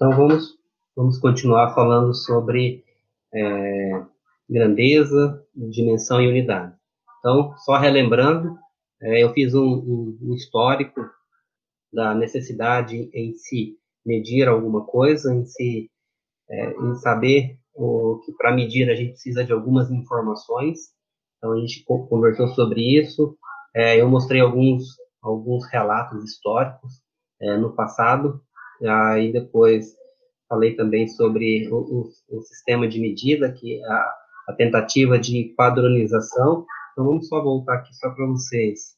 Então, vamos continuar falando sobre grandeza, dimensão e unidade. Então, só relembrando, eu fiz um histórico da necessidade em se medir alguma coisa, em saber que para medir a gente precisa de algumas informações. Então, a gente conversou sobre isso. Eu mostrei alguns relatos históricos no passado. Aí depois falei também sobre o sistema de medida, que a tentativa de padronização. Então, vamos só voltar aqui só para vocês.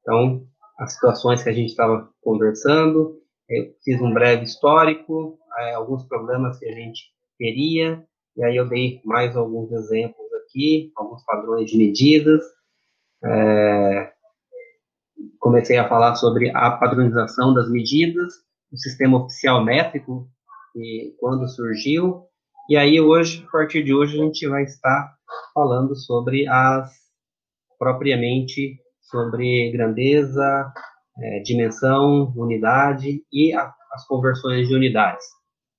Então, as situações que a gente estava conversando, eu fiz um breve histórico, alguns problemas que a gente teria, e aí eu dei mais alguns exemplos aqui, alguns padrões de medidas. Comecei a falar sobre a padronização das medidas, o sistema oficial métrico, e quando surgiu, e aí hoje, a partir de hoje, a gente vai estar falando sobre propriamente sobre grandeza, dimensão, unidade e as conversões de unidades,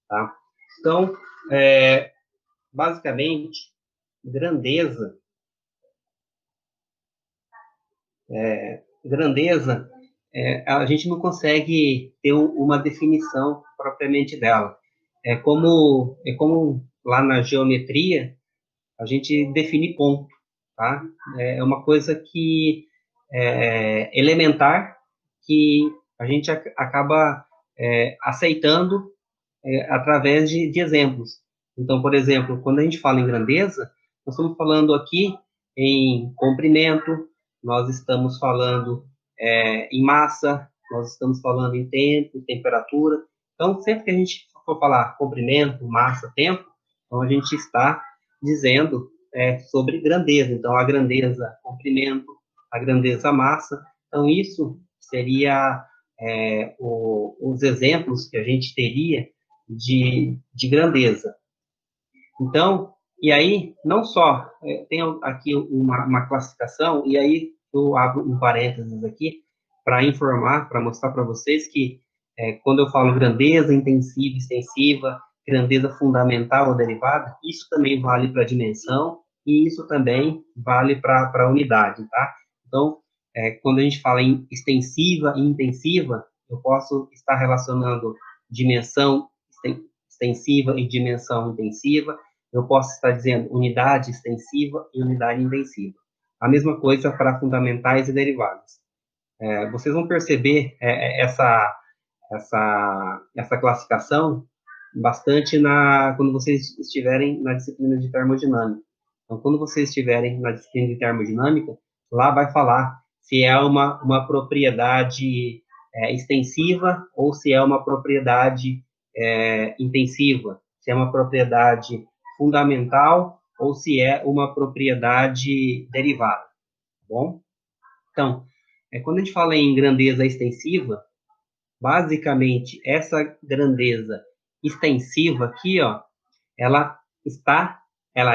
tá? Então, basicamente, grandeza, grandeza, a gente não consegue ter uma definição propriamente dela. É como lá na geometria, a gente define ponto, tá? É uma coisa que elementar, que a gente acaba aceitando através de exemplos. Então, por exemplo, quando a gente fala em grandeza, nós estamos falando aqui em comprimento, nós estamos falando em massa, nós estamos falando em tempo, temperatura. Então, sempre que a gente for falar comprimento, massa, tempo, então a gente está dizendo sobre grandeza. Então, a grandeza, comprimento, a grandeza, massa. Então, isso seria os exemplos que a gente teria de grandeza. Então, e aí, não só, tem aqui uma classificação, e aí eu abro um parênteses aqui para informar, para mostrar para vocês que quando eu falo grandeza intensiva, extensiva, grandeza fundamental ou derivada, isso também vale para a dimensão, e isso também vale para a unidade, tá? Então, quando a gente fala em extensiva e intensiva, eu posso estar relacionando dimensão extensiva e dimensão intensiva, eu posso estar dizendo unidade extensiva e unidade intensiva. A mesma coisa para fundamentais e derivadas. Vocês vão perceber essa classificação bastante quando vocês estiverem na disciplina de termodinâmica. Então, quando vocês estiverem na disciplina de termodinâmica, lá vai falar se é uma propriedade extensiva ou se é uma propriedade intensiva, se é uma propriedade fundamental ou se é uma propriedade derivada, tá bom? Então, quando a gente fala em grandeza extensiva, basicamente, essa grandeza extensiva aqui, ó, ela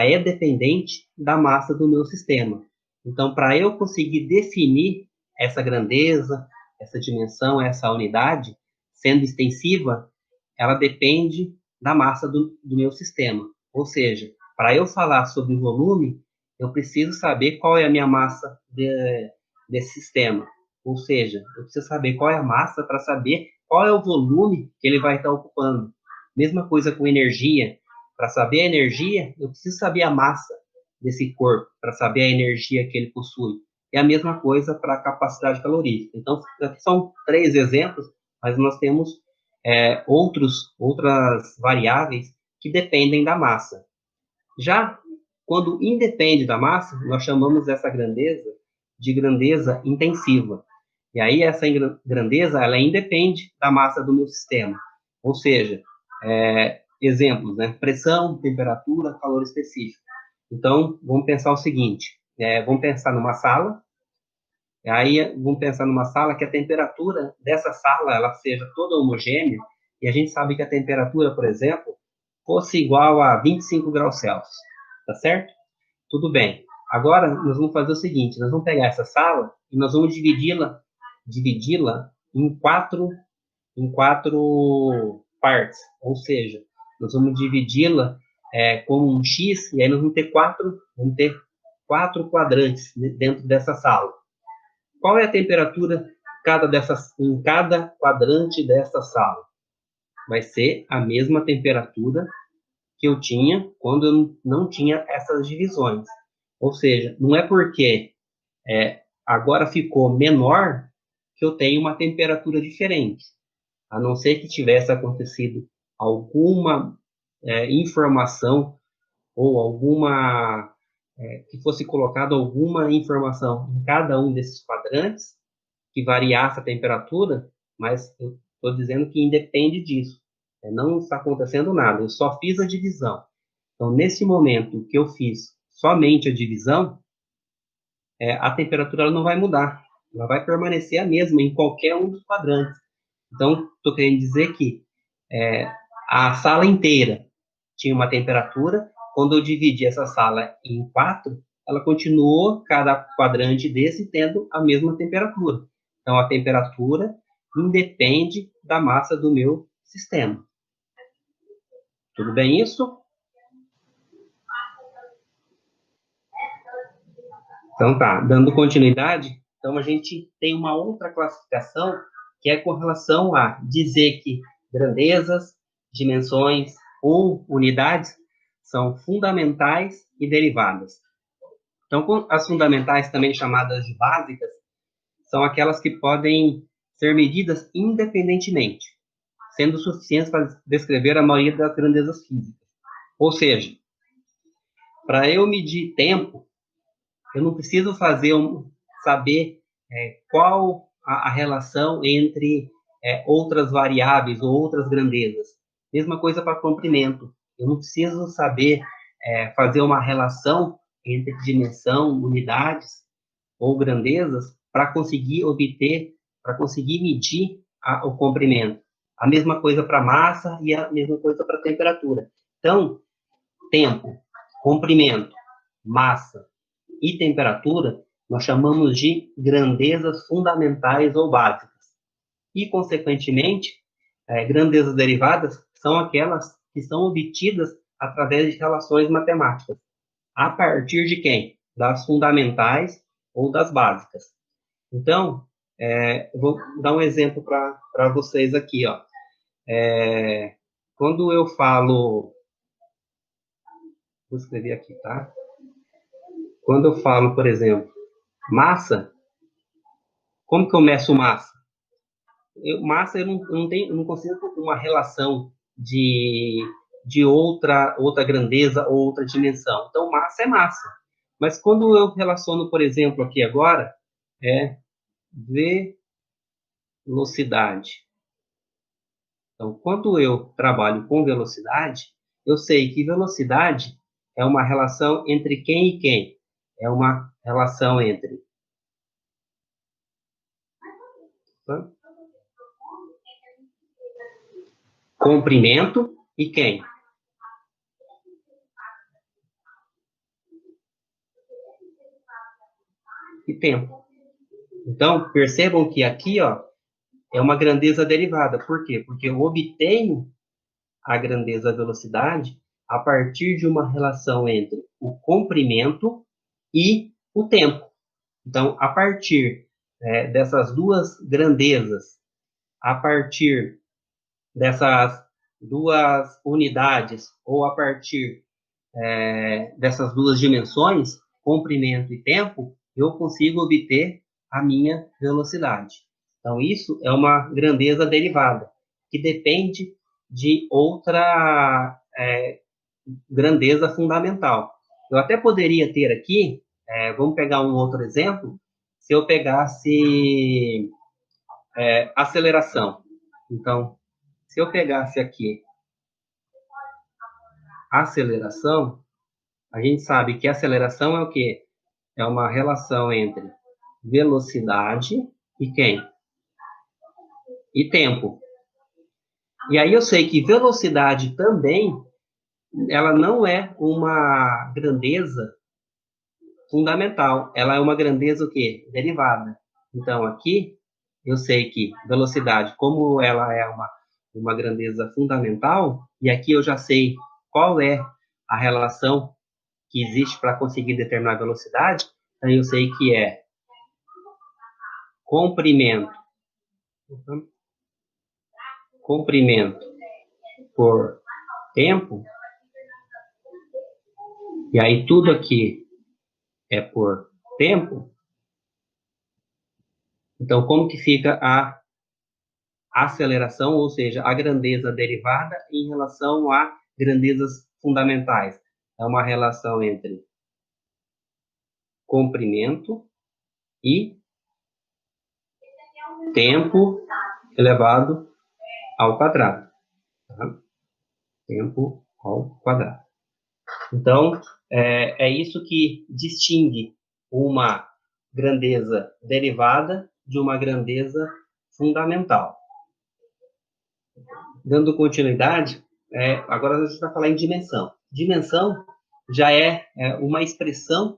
é dependente da massa do meu sistema. Então, para eu conseguir definir essa grandeza, essa dimensão, essa unidade, sendo extensiva, ela depende da massa do meu sistema. Ou seja, para eu falar sobre volume, eu preciso saber qual é a minha massa desse sistema. Ou seja, eu preciso saber qual é a massa para saber qual é o volume que ele vai estar ocupando. Mesma coisa com energia. Para saber a energia, eu preciso saber a massa desse corpo, para saber a energia que ele possui. É a mesma coisa para a capacidade calorífica. Então, aqui são 3 exemplos, mas nós temos outras variáveis que dependem da massa. Já quando independe da massa, nós chamamos essa grandeza de grandeza intensiva. E aí essa grandeza, ela independe da massa do meu sistema. Ou seja, exemplos, né? Pressão, temperatura, calor específico. Então, vamos pensar o seguinte, vamos pensar numa sala, aí vamos pensar numa sala que a temperatura dessa sala, ela seja toda homogênea, e a gente sabe que a temperatura, por exemplo, fosse igual a 25 graus Celsius, tá certo? Tudo bem. Agora, nós vamos fazer o seguinte, nós vamos pegar essa sala e nós vamos dividi-la em quatro partes, ou seja, nós vamos dividi-la como um X, e aí nós vamos ter quatro quadrantes dentro dessa sala. Qual é a temperatura em cada quadrante dessa sala? Vai ser a mesma temperatura que eu tinha quando eu não tinha essas divisões. Ou seja, não é porque agora ficou menor que eu tenho uma temperatura diferente. A não ser que tivesse acontecido alguma informação ou que fosse colocado alguma informação em cada um desses quadrantes que variasse a temperatura, mas eu estou dizendo que independe disso. Não está acontecendo nada, eu só fiz a divisão. Então, nesse momento que eu fiz somente a divisão, a temperatura ela não vai mudar, ela vai permanecer a mesma em qualquer um dos quadrantes. Então, estou querendo dizer que a sala inteira tinha uma temperatura, quando eu dividi essa sala em quatro, ela continuou, cada quadrante desse, tendo a mesma temperatura. Então, a temperatura independe da massa do meu sistema. Tudo bem isso? Então tá, dando continuidade, então a gente tem uma outra classificação que é com relação a dizer que grandezas, dimensões ou unidades são fundamentais e derivadas. Então, as fundamentais, também chamadas de básicas, são aquelas que podem ser medidas independentemente, sendo suficientes para descrever a maioria das grandezas físicas. Ou seja, para eu medir tempo, eu não preciso saber qual a relação entre outras variáveis ou outras grandezas. Mesma coisa para comprimento. Eu não preciso saber fazer uma relação entre dimensão, unidades ou grandezas para conseguir medir o comprimento. A mesma coisa para massa e a mesma coisa para temperatura. Então, tempo, comprimento, massa e temperatura, nós chamamos de grandezas fundamentais ou básicas. E, consequentemente, grandezas derivadas são aquelas que são obtidas através de relações matemáticas. A partir de quem? Das fundamentais ou das básicas. Então, eu vou dar um exemplo para vocês aqui. Ó. Quando eu falo... Vou escrever aqui, tá? Quando eu falo, por exemplo, massa, como que eu meço massa? Massa, eu não consigo uma relação de outra grandeza ou outra dimensão. Então, massa é massa. Mas quando eu relaciono, por exemplo, aqui agora, velocidade. Então, quando eu trabalho com velocidade, eu sei que velocidade é uma relação entre quem e quem. É uma relação entre comprimento e quem? E tempo. Então, percebam que aqui, ó, é uma grandeza derivada. Por quê? Porque eu obtenho a grandeza velocidade a partir de uma relação entre o comprimento e o tempo. Então, a partir dessas duas grandezas, a partir dessas duas unidades, ou a partir dessas duas dimensões, comprimento e tempo, eu consigo obter a minha velocidade. Então, isso é uma grandeza derivada, que depende de outra grandeza fundamental. Eu até poderia ter aqui, vamos pegar um outro exemplo, se eu pegasse aceleração. Então, se eu pegasse aqui aceleração, a gente sabe que aceleração é o quê? É uma relação entre velocidade e quem? E tempo. E aí eu sei que velocidade também, ela não é uma grandeza fundamental. Ela é uma grandeza o quê? Derivada. Então, aqui, eu sei que velocidade, como ela é uma grandeza fundamental, e aqui eu já sei qual é a relação que existe para conseguir determinar a velocidade, então eu sei que é comprimento, comprimento por tempo, e aí tudo aqui é por tempo, então como que fica a aceleração, ou seja, a grandeza derivada em relação a grandezas fundamentais? É uma relação entre comprimento e tempo elevado ao quadrado. Tá? Tempo ao quadrado. Então, é isso que distingue uma grandeza derivada de uma grandeza fundamental. Dando continuidade, agora a gente vai falar em dimensão. Dimensão já é uma expressão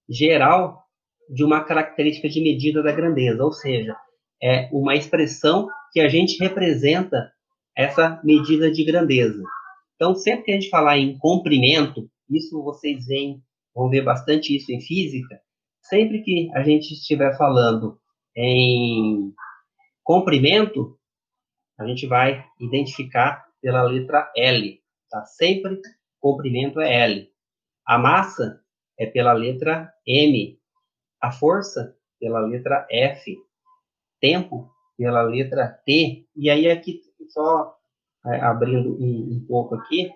geral de uma característica de medida da grandeza, ou seja, é uma expressão que a gente representa essa medida de grandeza. Então, sempre que a gente falar em comprimento, isso vocês vão ver bastante isso em física, sempre que a gente estiver falando em comprimento, a gente vai identificar pela letra L, tá? Sempre comprimento é L. A massa é pela letra M, a força pela letra F, tempo pela letra T, e aí aqui só abrindo um pouco aqui,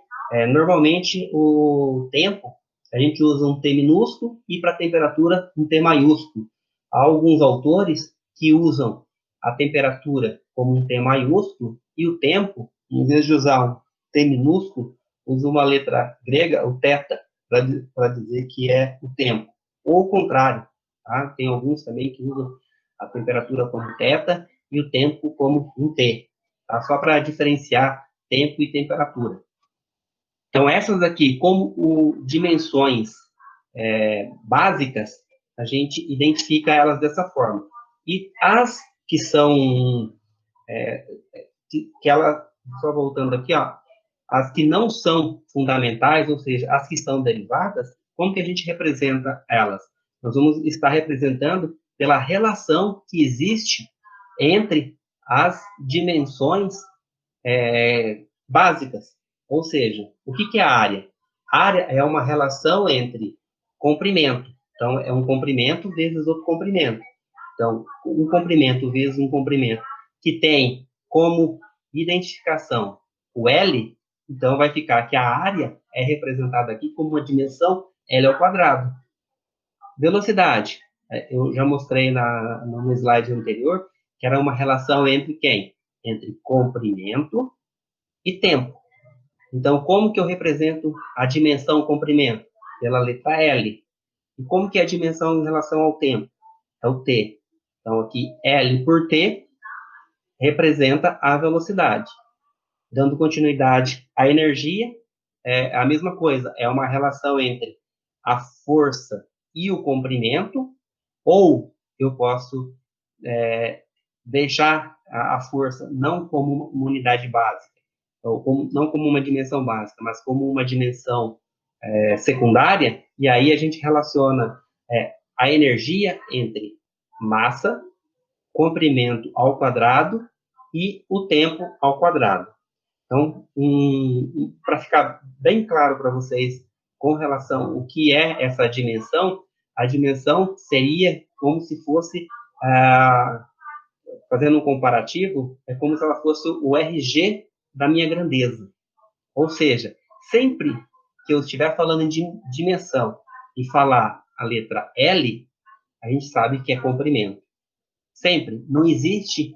normalmente o tempo a gente usa um T minúsculo e para temperatura um T maiúsculo. Há alguns autores que usam a temperatura como um T maiúsculo e o tempo, em vez de usar um T minúsculo, usa uma letra grega, o θ, para dizer que é o tempo. Ou o contrário, tá? Tem alguns também que usam a temperatura como θ e o tempo como um T. Tá? Só para diferenciar tempo e temperatura. Então, essas aqui, como dimensões básicas, a gente identifica elas dessa forma. E as que são, que ela, só voltando aqui, ó, as que não são fundamentais, ou seja, as que são derivadas, como que a gente representa elas? Nós vamos estar representando pela relação que existe entre as dimensões básicas. Ou seja, o que é a área? A área é uma relação entre comprimento. Então, é um comprimento vezes outro comprimento. Então, um comprimento vezes um comprimento que tem como identificação o L, então vai ficar que a área é representada aqui como uma dimensão L ao quadrado. Velocidade. Eu já mostrei no slide anterior que era uma relação entre quem? Entre comprimento e tempo. Então, como que eu represento a dimensão comprimento? Pela letra L. E como que é a dimensão em relação ao tempo? É o T. Então, aqui, L por T representa a velocidade. Dando continuidade à energia, é a mesma coisa. É uma relação entre a força e o comprimento, ou eu posso deixar a força não como uma unidade básica, ou não como uma dimensão básica, mas como uma dimensão secundária, e aí a gente relaciona a energia entre massa, comprimento ao quadrado e o tempo ao quadrado. Então, para ficar bem claro para vocês com relação ao que é essa dimensão, a dimensão seria como se fosse, fazendo um comparativo, é como se ela fosse o RG da minha grandeza. Ou seja, sempre que eu estiver falando de dimensão e falar a letra L, a gente sabe que é comprimento. Sempre. Não existe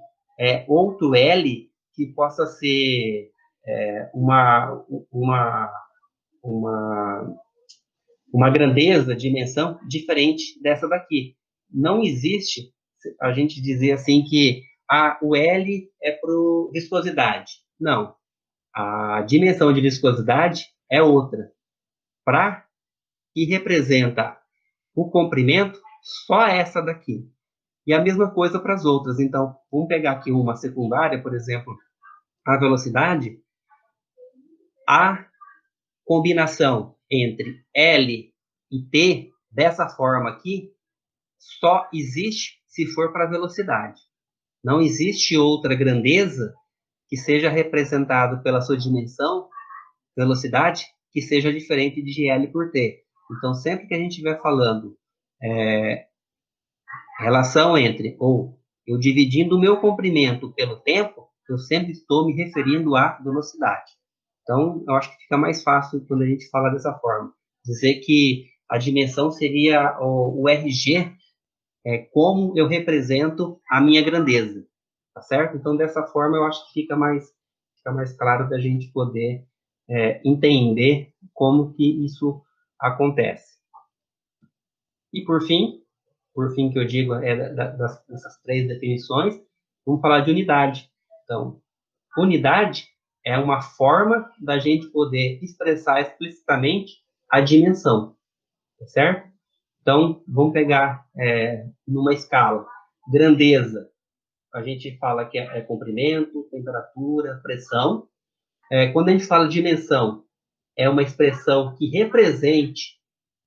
outro L que possa ser uma grandeza, dimensão diferente dessa daqui. Não existe a gente dizer assim que o L é para viscosidade. Não. A dimensão de viscosidade é outra. Para que representa o comprimento, só essa daqui. E a mesma coisa para as outras. Então, vamos pegar aqui uma secundária, por exemplo, a velocidade, a combinação entre L e T, dessa forma aqui, só existe se for para a velocidade. Não existe outra grandeza que seja representada pela sua dimensão, velocidade, que seja diferente de L por T. Então, sempre que a gente estiver falando relação entre, ou eu dividindo o meu comprimento pelo tempo, eu sempre estou me referindo à velocidade. Então, eu acho que fica mais fácil quando a gente fala dessa forma. Dizer que a dimensão seria o RG, como eu represento a minha grandeza, tá certo? Então, dessa forma, eu acho que fica mais claro da gente poder entender como que isso acontece. E, por fim que eu digo, dessas três definições, vamos falar de unidade. Então, unidade é uma forma da gente poder expressar explicitamente a dimensão, tá certo? Então, vamos pegar numa escala. Grandeza, a gente fala que é comprimento, temperatura, pressão. Quando a gente fala de dimensão, é uma expressão que represente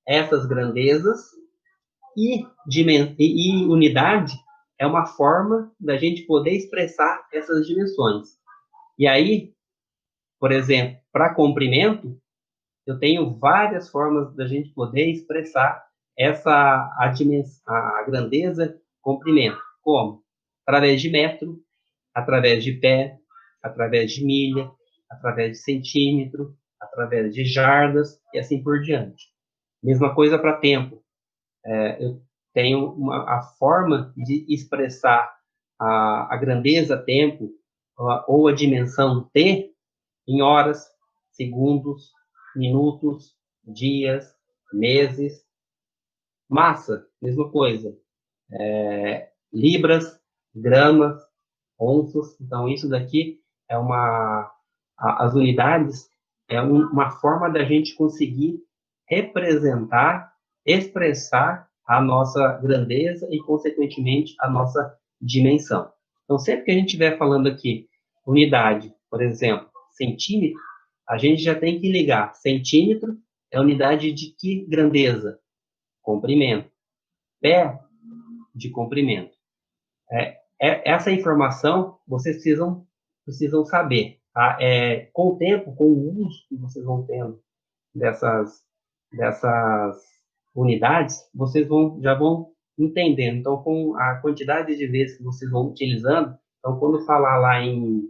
essas grandezas, e unidade é uma forma da gente poder expressar essas dimensões. E aí, por exemplo, para comprimento, eu tenho várias formas da gente poder expressar a grandeza, comprimento. Como? Através de metro, através de pé, através de milha, através de centímetro, através de jardas e assim por diante. Mesma coisa para tempo. Eu tenho a forma de expressar a grandeza tempo ou a dimensão t em horas, segundos, minutos, dias, meses. Massa, mesma coisa. Libras, gramas, onças. Então, isso daqui é as unidades uma forma da gente conseguir representar, expressar a nossa grandeza e, consequentemente, a nossa dimensão. Então, sempre que a gente estiver falando aqui unidade, por exemplo, centímetro, a gente já tem que ligar. Centímetro é unidade de que grandeza? Comprimento. Pé, de comprimento. Essa informação vocês precisam saber. Tá? Com o tempo, com o uso que vocês vão tendo dessas unidades, vocês já vão entendendo. Então, com a quantidade de vezes que vocês vão utilizando, então, quando falar lá em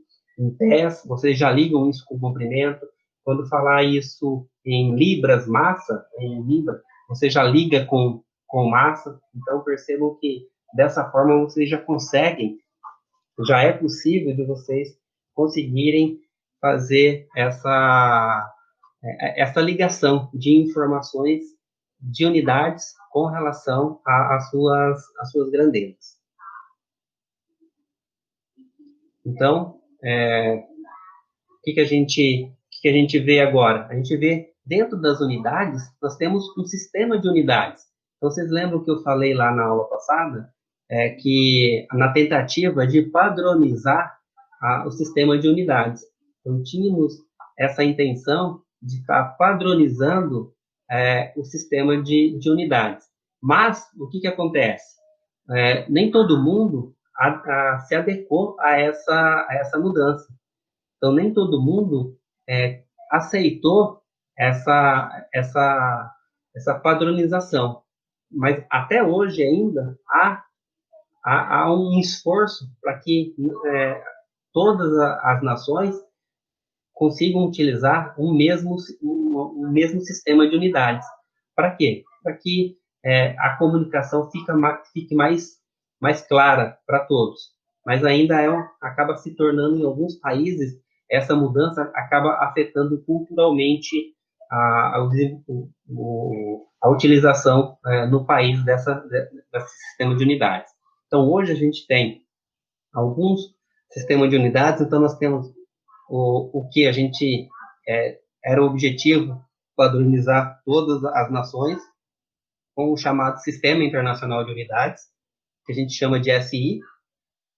pés, vocês já ligam isso com comprimento. Quando falar isso em libras, massa, em libra, você já liga com massa. Então, percebam que dessa forma vocês já conseguem, já é possível de vocês conseguirem fazer essa ligação de informações de unidades com relação às suas grandezas. Então, o que a gente vê agora? A gente vê dentro das unidades, nós temos um sistema de unidades. Então, vocês lembram que eu falei lá na aula passada? Que na tentativa de padronizar o sistema de unidades. Então, tínhamos essa intenção de estar padronizando o sistema de unidades. Mas, o que acontece? Nem todo mundo se adequou a essa mudança. Então, nem todo mundo aceitou essa padronização. Mas, até hoje ainda, há um esforço para que todas as nações consigam utilizar um mesmo sistema de unidades. Para quê? Para que a comunicação fique mais clara para todos. Mas ainda acaba se tornando, em alguns países, essa mudança acaba afetando culturalmente a utilização no país desse sistema de unidades. Então, hoje a gente tem alguns sistemas de unidades, então nós temos o que a gente era o objetivo, padronizar todas as nações com o chamado Sistema Internacional de Unidades. que a gente chama de SI.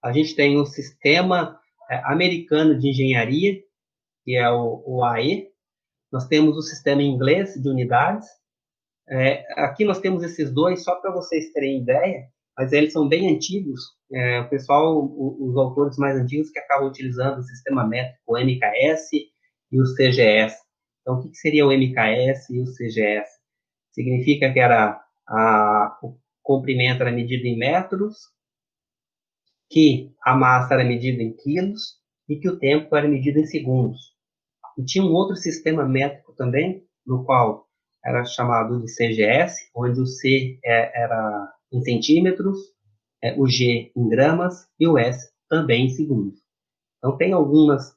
A gente tem o Sistema Americano de Engenharia, que é o AE. Nós temos o Sistema Inglês de Unidades. Aqui nós temos esses dois, só para vocês terem ideia, mas eles são bem antigos. O pessoal, os autores mais antigos que acabam utilizando o sistema métrico, o MKS e o CGS. Então, o que seria o MKS e o CGS? Significa que o comprimento era medido em metros, que a massa era medida em quilos e que o tempo era medido em segundos. E tinha um outro sistema métrico também, no qual era chamado de CGS, onde o C era em centímetros, o G em gramas e o S também em segundos. Então, tem alguns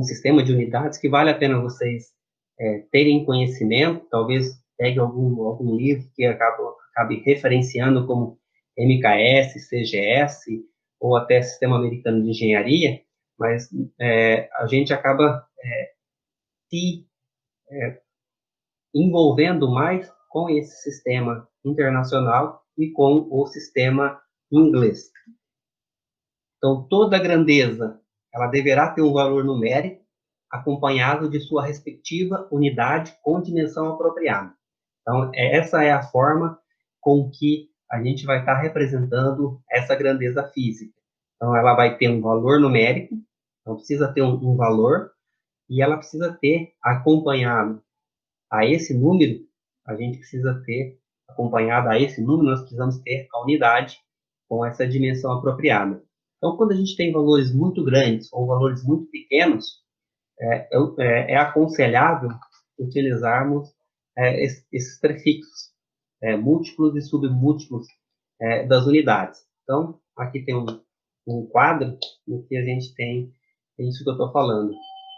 sistemas de unidades que vale a pena vocês terem conhecimento, talvez pegue algum livro que acabe referenciando como MKS, CGS, ou até Sistema Americano de Engenharia, mas a gente acaba se envolvendo mais com esse sistema internacional e com o sistema inglês. Então, toda grandeza, ela deverá ter um valor numérico acompanhado de sua respectiva unidade com dimensão apropriada. Então, essa é a forma com que a gente vai estar representando essa grandeza física. Então, ela vai ter um valor numérico, então precisa ter um valor, e ela precisa ter acompanhado a esse número, nós precisamos ter a unidade com essa dimensão apropriada. Então, quando a gente tem valores muito grandes ou valores muito pequenos, é aconselhável utilizarmos esses prefixos, múltiplos e submúltiplos das unidades. Então, aqui tem um quadro em que a gente tem isso que eu estou falando.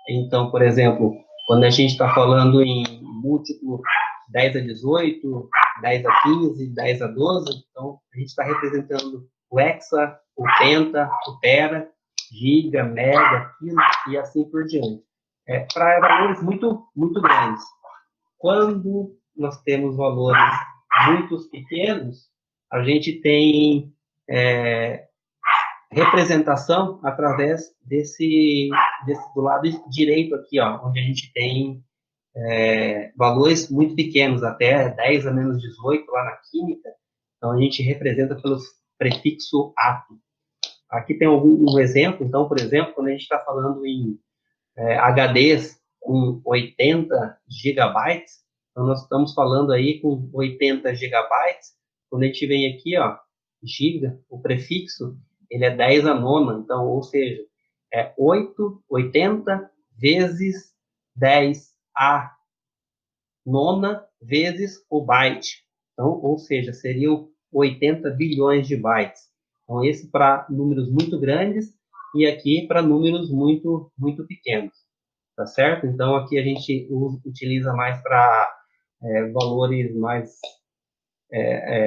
Então, por exemplo, quando a gente está falando em múltiplo 10 a 18, 10 a 15, 10 a 12, então a gente está representando o hexa, o penta, o tera, giga, mega, quilo e assim por diante. Para valores muito, muito grandes. Quando nós temos valores muito pequenos, a gente tem representação através desse do lado direito aqui, ó, onde a gente tem valores muito pequenos, até 10 a menos 18 lá na química. Então, a gente representa pelo prefixo ato. Aqui tem um exemplo. Então, por exemplo, quando a gente está falando em HDs com 80 gigabytes, então nós estamos falando aí com 80 gigabytes. Quando a gente vem aqui, ó, giga, o prefixo, ele é 10 a nona, então, ou seja, 80 vezes 10 a nona vezes o byte. Então, ou seja, seriam 80 bilhões de bytes. Então, esse para números muito grandes e aqui para números muito, muito pequenos. Tá certo? Então, aqui a gente utiliza mais para valores mais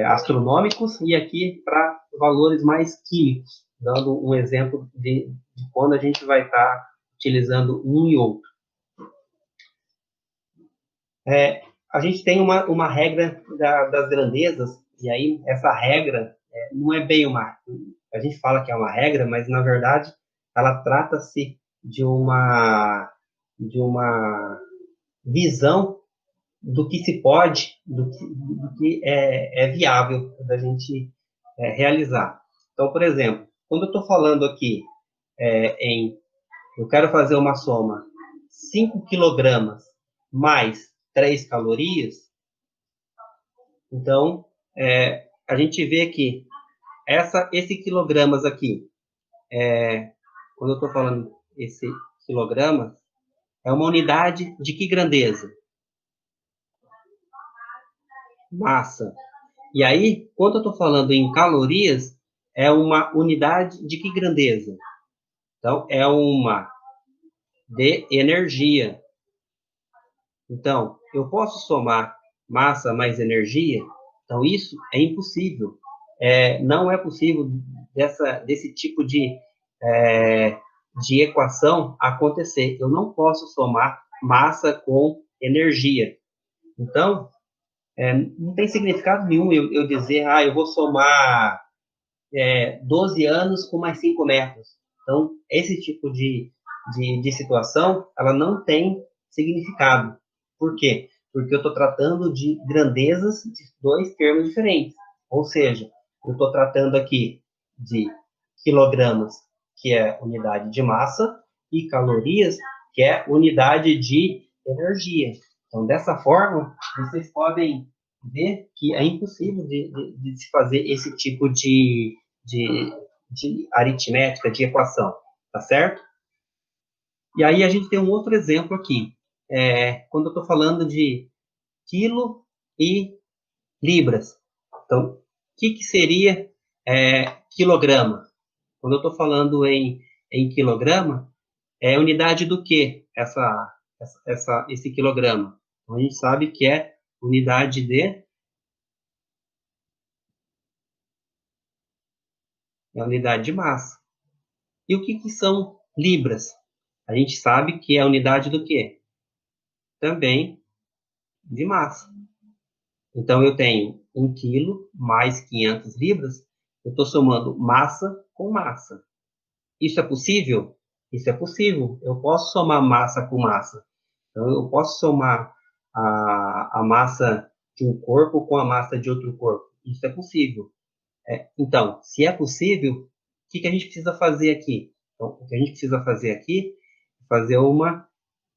astronômicos e aqui para valores mais químicos, dando um exemplo de quando a gente vai estar utilizando um e outro. A gente tem uma regra das grandezas, e aí essa regra não é bem a gente fala que é uma regra, mas na verdade ela trata-se de uma visão do que se pode, do que é viável da gente realizar. Então, por exemplo, quando eu estou falando aqui eu quero fazer uma soma 5 quilogramas mais 3 calorias, então a gente vê que esse quilogramas aqui, quando eu estou falando esse quilograma, é uma unidade de que grandeza? Massa. E aí, quando eu estou falando em calorias, é uma unidade de que grandeza? Então, é uma de energia. Então, eu posso somar massa mais energia? Então, isso é impossível. Não é possível desse tipo de equação acontecer. Eu não posso somar massa com energia. Então, Não tem significado nenhum eu dizer, eu vou somar 12 anos com mais 5 metros. Então, esse tipo de situação, ela não tem significado. Por quê? Porque eu estou tratando de grandezas de dois termos diferentes. Ou seja, eu estou tratando aqui de quilogramas, que é unidade de massa, e calorias, que é unidade de energia. Então, dessa forma, vocês podem ver que é impossível de se fazer esse tipo de, de aritmética, de equação, tá certo? E aí a gente tem um outro exemplo aqui. Quando eu estou falando de quilo e libras. Então, o que seria quilograma? Quando eu estou falando em quilograma, é unidade do que esse quilograma? Então, a gente sabe que é unidade unidade de massa. E o que são libras? A gente sabe que é a unidade do quê? Também de massa. Então, eu tenho 1 quilo mais 500 libras, eu estou somando massa com massa. Isso é possível? Isso é possível. Eu posso somar massa com massa. Então, eu posso somar a massa de um corpo com a massa de outro corpo. Isso é possível. Então, se é possível, o que a gente precisa fazer aqui? Então, o que a gente precisa fazer aqui é fazer uma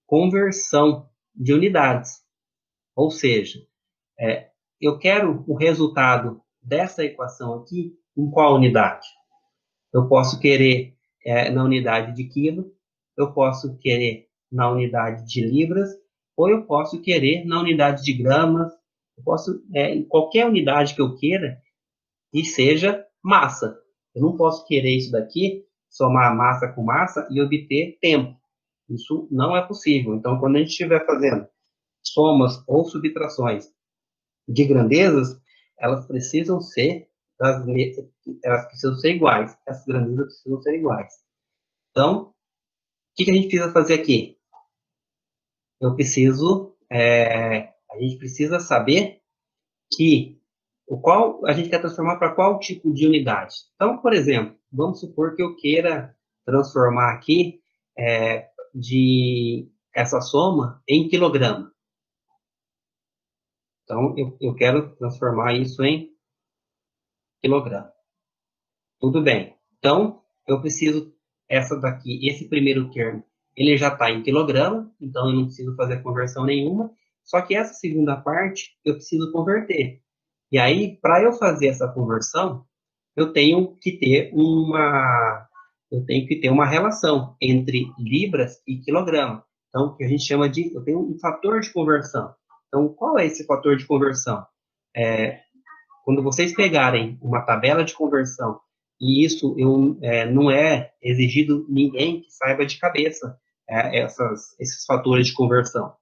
conversão de unidades. Ou seja, eu quero o resultado dessa equação aqui em qual unidade? Eu posso querer na unidade de quilo, eu posso querer na unidade de libras, ou eu posso querer na unidade de gramas, eu posso, em qualquer unidade que eu queira, e seja massa. Eu não posso querer isso daqui, somar massa com massa e obter tempo. Isso não é possível. Então, quando a gente estiver fazendo somas ou subtrações de grandezas, elas precisam ser elas precisam ser iguais. Essas grandezas precisam ser iguais. Então, o que a gente precisa fazer aqui? A gente precisa saber que o qual a gente quer transformar para qual tipo de unidade. Então, por exemplo, vamos supor que eu queira transformar aqui de essa soma em quilograma. Então, eu quero transformar isso em quilograma. Tudo bem. Então, eu preciso, esse primeiro termo, ele já está em quilograma, então eu não preciso fazer conversão nenhuma. Só que essa segunda parte, eu preciso converter. E aí, para eu fazer essa conversão, eu tenho que ter uma relação entre libras e quilograma. Então, o que a gente chama eu tenho um fator de conversão. Então, qual é esse fator de conversão? Quando vocês pegarem uma tabela de conversão, e isso não é exigido ninguém que saiba de cabeça esses fatores de conversão.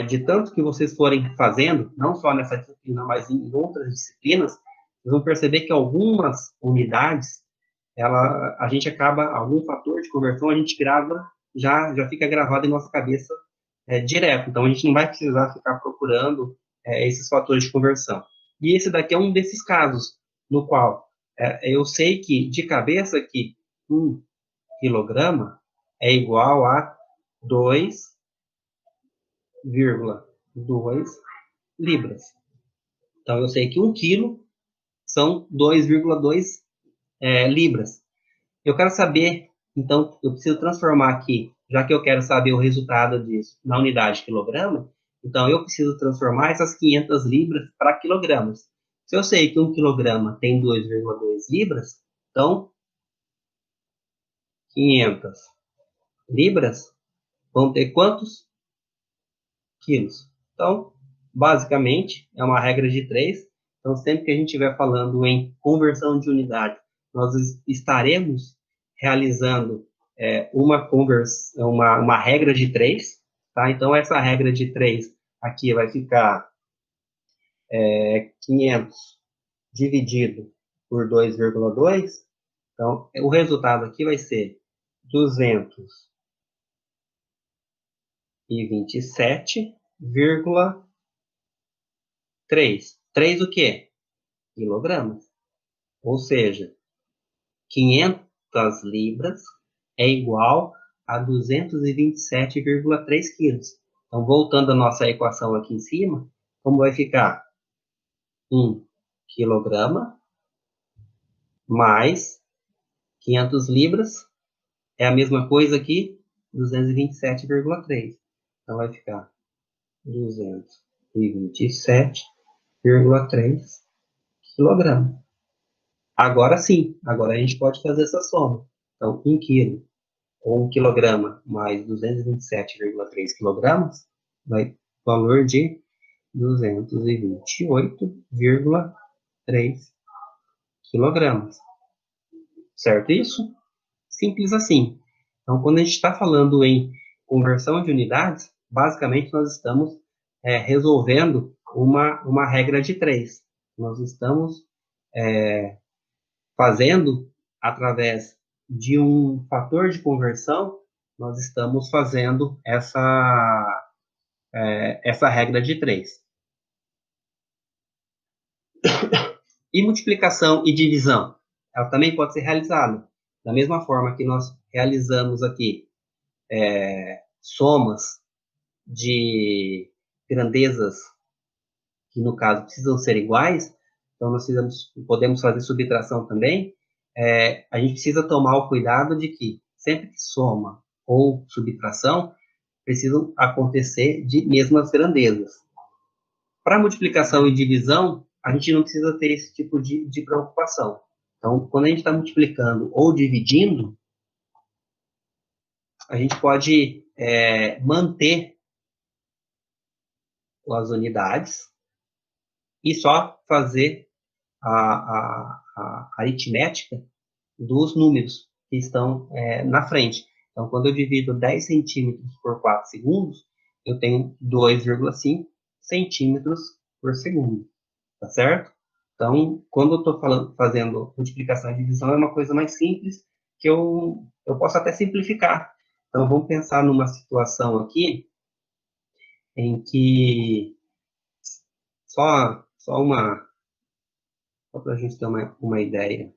De tanto que vocês forem fazendo, não só nessa disciplina, mas em outras disciplinas, vocês vão perceber que algumas unidades, algum fator de conversão, a gente grava, já fica gravado em nossa cabeça direto. Então, a gente não vai precisar ficar procurando esses fatores de conversão. E esse daqui é um desses casos, no qual eu sei que, de cabeça, que 1 quilograma é igual a 2,2 libras. Então, eu sei que 1 quilo são 2,2 libras. Eu quero saber, então, eu preciso transformar aqui, já que eu quero saber o resultado disso na unidade de quilograma, então eu preciso transformar essas 500 libras para quilogramas. Se eu sei que 1 quilograma tem 2,2 libras, então 500 libras vão ter quantos quilos? Então, basicamente, é uma regra de 3. Então, sempre que a gente estiver falando em conversão de unidade, nós estaremos realizando uma regra de 3. Tá? Então, essa regra de 3 aqui vai ficar 500 dividido por 2,2. Então, o resultado aqui vai ser 227,2 3. 3 o quê? Quilogramas. Ou seja, 500 libras é igual a 227,3 quilos. Então, voltando à nossa equação aqui em cima, como vai ficar? 1 quilograma mais 500 libras é a mesma coisa que 227,3. Então, vai ficar 227,3 quilogramas. Agora sim, agora a gente pode fazer essa soma. Então, 1 quilo ou 1 quilograma mais 227,3 quilogramas vai valor de 228,3 quilogramas. Certo isso? Simples assim. Então, quando a gente está falando em conversão de unidades, basicamente nós estamos resolvendo uma regra de 3. Nós estamos fazendo, através de um fator de conversão, nós estamos fazendo essa regra de 3. E multiplicação e divisão? Ela também pode ser realizada. Da mesma forma que nós realizamos aqui somas de grandezas que, no caso, precisam ser iguais, então nós podemos fazer subtração também. A gente precisa tomar o cuidado de que, sempre que soma ou subtração, precisam acontecer de mesmas grandezas. Para multiplicação e divisão, a gente não precisa ter esse tipo de preocupação. Então, quando a gente está multiplicando ou dividindo, a gente pode manter as unidades e só fazer a aritmética dos números que estão na frente. Então, quando eu divido 10 centímetros por 4 segundos, eu tenho 2,5 centímetros por segundo. Tá certo? Então, quando eu estou fazendo multiplicação e divisão, é uma coisa mais simples, que eu posso até simplificar. Então, vamos pensar numa situação aqui, em que, só para a gente ter uma ideia.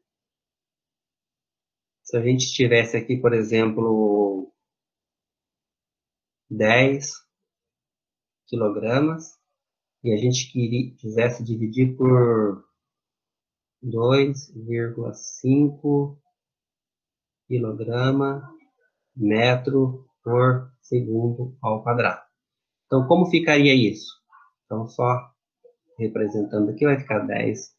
Se a gente tivesse aqui, por exemplo, 10 quilogramas, e a gente quisesse dividir por 2,5 quilograma metro por segundo ao quadrado. Então, como ficaria isso? Então, só representando aqui, vai ficar 10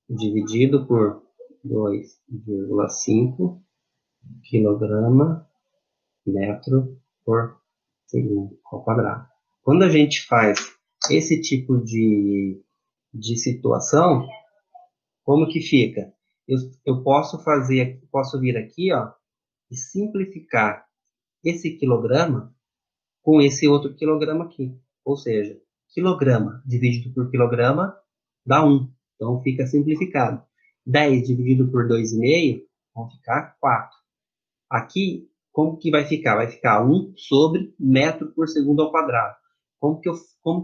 dividido por 2,5 quilograma metro por segundo ao quadrado. Quando a gente faz esse tipo de situação, como que fica? Eu posso vir aqui, ó, e simplificar esse quilograma com esse outro quilograma aqui. Ou seja, quilograma dividido por quilograma dá 1. Então, fica simplificado. 10 dividido por 2,5 vão ficar 4. Aqui, como que vai ficar? Vai ficar 1 sobre metro por segundo ao quadrado. Como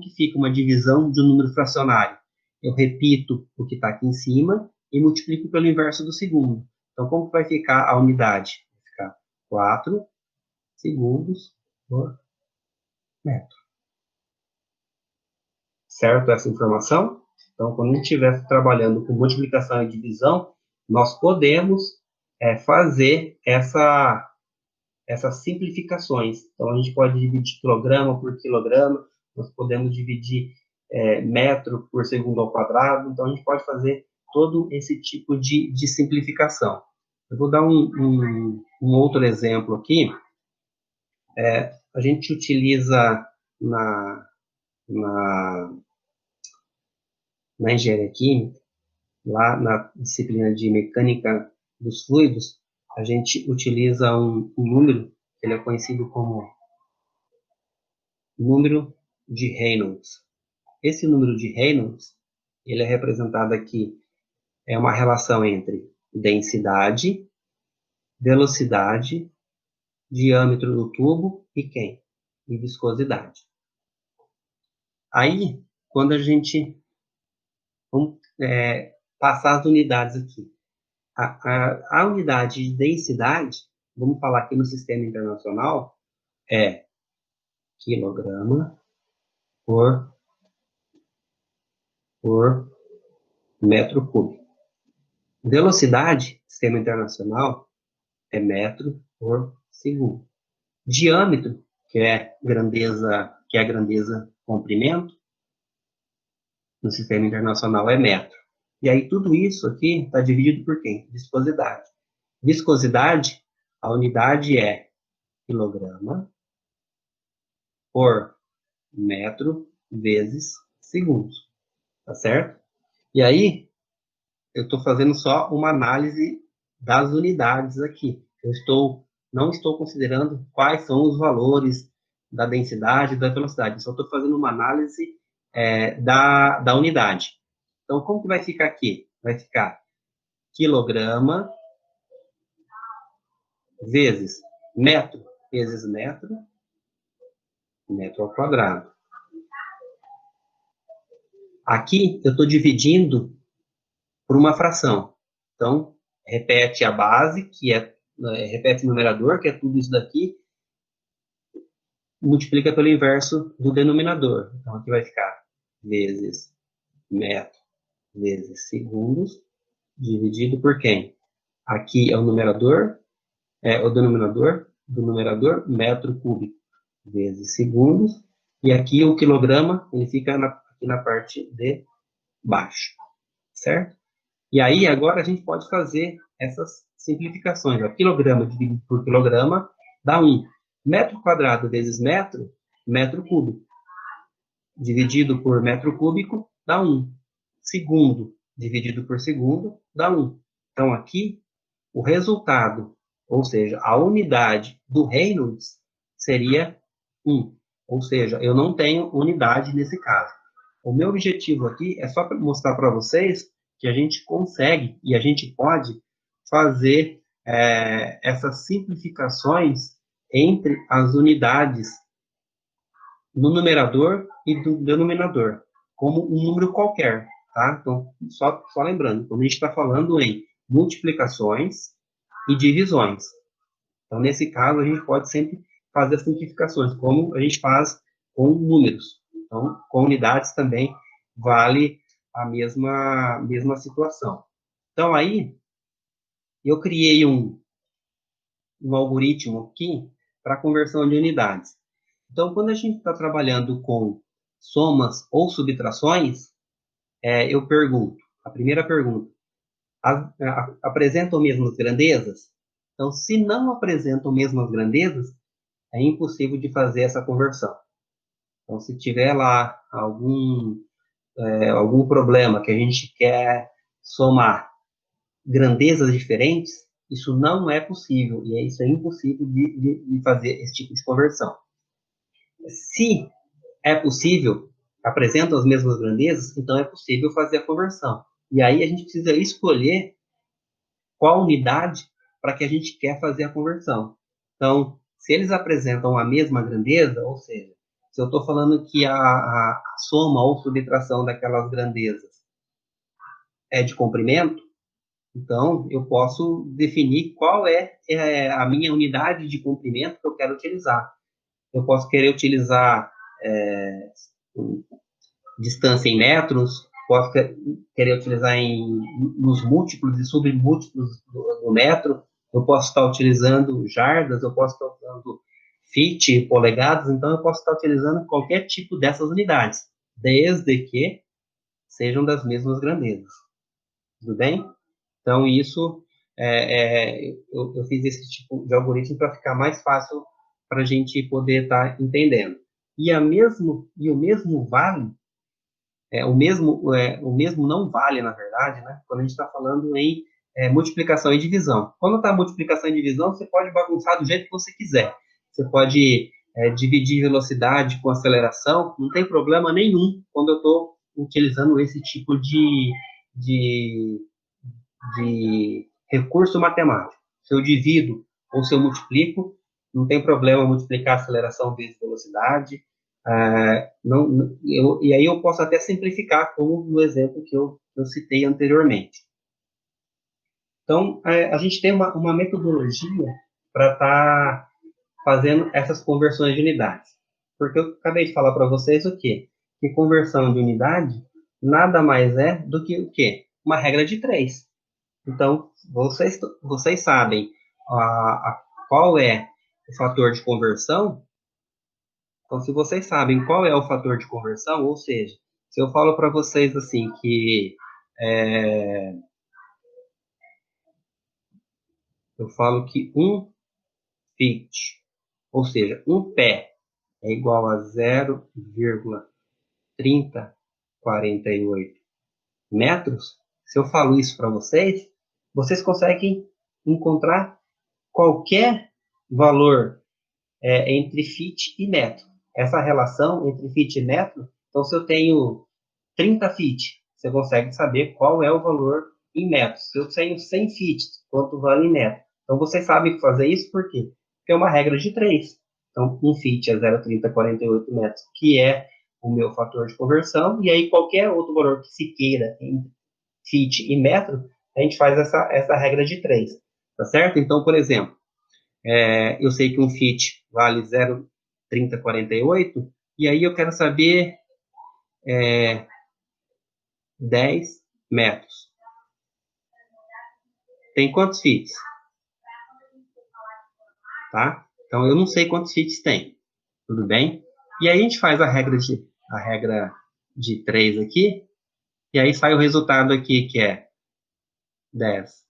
que fica uma divisão de um número fracionário? Eu repito o que está aqui em cima e multiplico pelo inverso do segundo. Então, como que vai ficar a unidade? Vai ficar 4 segundos por metro. Certo essa informação? Então, quando a gente estiver trabalhando com multiplicação e divisão, nós podemos fazer essas simplificações. Então, a gente pode dividir quilograma por quilograma, nós podemos dividir metro por segundo ao quadrado, então a gente pode fazer todo esse tipo de simplificação. Eu vou dar um outro exemplo aqui. A gente utiliza na engenharia química, lá na disciplina de mecânica dos fluidos, a gente utiliza um número, que ele é conhecido como número de Reynolds. Esse número de Reynolds, ele é representado aqui, é uma relação entre densidade, velocidade, diâmetro do tubo e quem? E viscosidade. Aí, quando a gente... Vamos passar as unidades aqui. A unidade de densidade, vamos falar aqui no sistema internacional, é quilograma por metro cúbico. Velocidade, sistema internacional, é metro por segundo. Diâmetro, que é a grandeza comprimento, no sistema internacional é metro. E aí tudo isso aqui está dividido por quem? Viscosidade. Viscosidade, a unidade é quilograma por metro vezes segundos, tá certo? E aí, eu estou fazendo só uma análise das unidades aqui. Não estou considerando quais são os valores da densidade e da velocidade, só estou fazendo uma análise da unidade. Então, como que vai ficar aqui? Vai ficar quilograma vezes metro metro ao quadrado. Aqui, eu estou dividindo por uma fração. Então, repete a base, repete o numerador, que é tudo isso daqui, multiplica pelo inverso do denominador. Então, aqui vai ficar vezes metro vezes segundos, dividido por quem? Aqui é o numerador, o denominador do numerador, metro cúbico vezes segundos, e aqui o quilograma, ele fica aqui na parte de baixo, certo? E aí, agora a gente pode fazer essas simplificações. Ó. Quilograma dividido por quilograma dá 1. Metro quadrado vezes metro, metro cúbico. Dividido por metro cúbico, dá 1. Segundo dividido por segundo, dá 1. Então, aqui, o resultado, ou seja, a unidade do Reynolds seria 1. Ou seja, eu não tenho unidade nesse caso. O meu objetivo aqui é só mostrar para vocês que a gente consegue e a gente pode fazer essas simplificações entre as unidades no numerador e do denominador, como um número qualquer, tá? Então, só lembrando, quando a gente está falando em multiplicações e divisões. Então, nesse caso, a gente pode sempre fazer as simplificações, como a gente faz com números. Então, com unidades também vale a mesma situação. Então, aí, eu criei um algoritmo aqui para conversão de unidades. Então, quando a gente está trabalhando com somas ou subtrações, eu pergunto, a primeira pergunta, apresentam mesmas grandezas? Então, se não apresentam mesmas grandezas, é impossível de fazer essa conversão. Então, se tiver lá algum problema que a gente quer somar grandezas diferentes, isso não é possível, e isso é impossível de fazer esse tipo de conversão. Se é possível, apresentam as mesmas grandezas, então é possível fazer a conversão. E aí a gente precisa escolher qual unidade para que a gente quer fazer a conversão. Então, se eles apresentam a mesma grandeza, ou seja, se eu estou falando que a soma ou subtração daquelas grandezas é de comprimento, então eu posso definir qual é a minha unidade de comprimento que eu quero utilizar. Eu posso querer utilizar distância em metros, posso querer utilizar nos múltiplos e submúltiplos do metro, eu posso estar utilizando jardas, eu posso estar usando feet, polegadas, então eu posso estar utilizando qualquer tipo dessas unidades, desde que sejam das mesmas grandezas. Tudo bem? Então, isso, eu fiz esse tipo de algoritmo para ficar mais fácil para a gente poder estar entendendo. E o mesmo vale, o mesmo não vale, na verdade, né? Quando a gente está falando em multiplicação e divisão. Quando está multiplicação e divisão, você pode bagunçar do jeito que você quiser. Você pode dividir velocidade com aceleração, não tem problema nenhum quando eu estou utilizando esse tipo de recurso matemático. Se eu divido ou se eu multiplico, não tem problema multiplicar aceleração vezes velocidade, E aí eu posso até simplificar, como no exemplo que eu citei anteriormente. Então, a gente tem uma metodologia para estar fazendo essas conversões de unidades. Porque eu acabei de falar para vocês o quê? Que conversão de unidade nada mais é do que o quê? Uma regra de 3. Então, vocês sabem qual é o fator de conversão. Então, se vocês sabem qual é o fator de conversão, ou seja, se eu falo para vocês assim que eu falo que um fit, ou seja, um pé é igual a 0,3048 metros, se eu falo isso para vocês, vocês conseguem encontrar qualquer valor entre fit e metro. Essa relação entre fit e metro, então se eu tenho 30 fit, você consegue saber qual é o valor em metros. Se eu tenho 100 fit, quanto vale em metro. Então vocês sabem fazer isso por quê? Porque é uma regra de 3. Então, um fit é 0,3048 metros, que é o meu fator de conversão, e aí qualquer outro valor que se queira em fit e metro, a gente faz essa regra de 3, tá certo? Então, por exemplo, eu sei que um fit vale 0,3048, e aí eu quero saber 10 metros. Tem quantos fits? Tá? Então, eu não sei quantos fits tem. Tudo bem? E aí a gente faz a regra de 3 aqui, e aí sai o resultado aqui, que é 10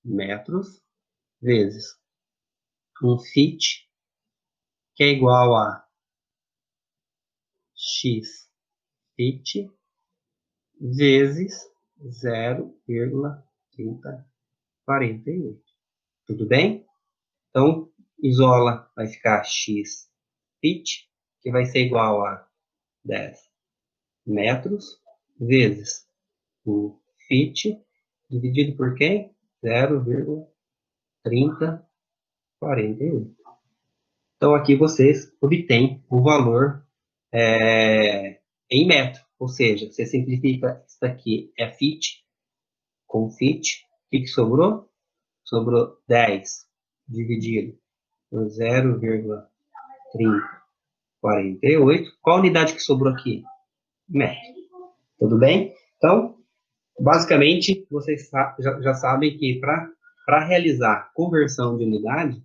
metros vezes um fit, que é igual a x fit vezes 0,3048. Tudo bem? Então, isola, vai ficar x fit, que vai ser igual a 10 metros vezes o fit, dividido por quem? 0,3048. Então, aqui vocês obtêm o valor em metro, ou seja, você simplifica isso aqui, é fit, com fit, o que sobrou? Sobrou 10 dividido por 0,3048. Qual a unidade que sobrou aqui? Metro. Tudo bem? Então, basicamente, vocês já sabem que para realizar conversão de unidade,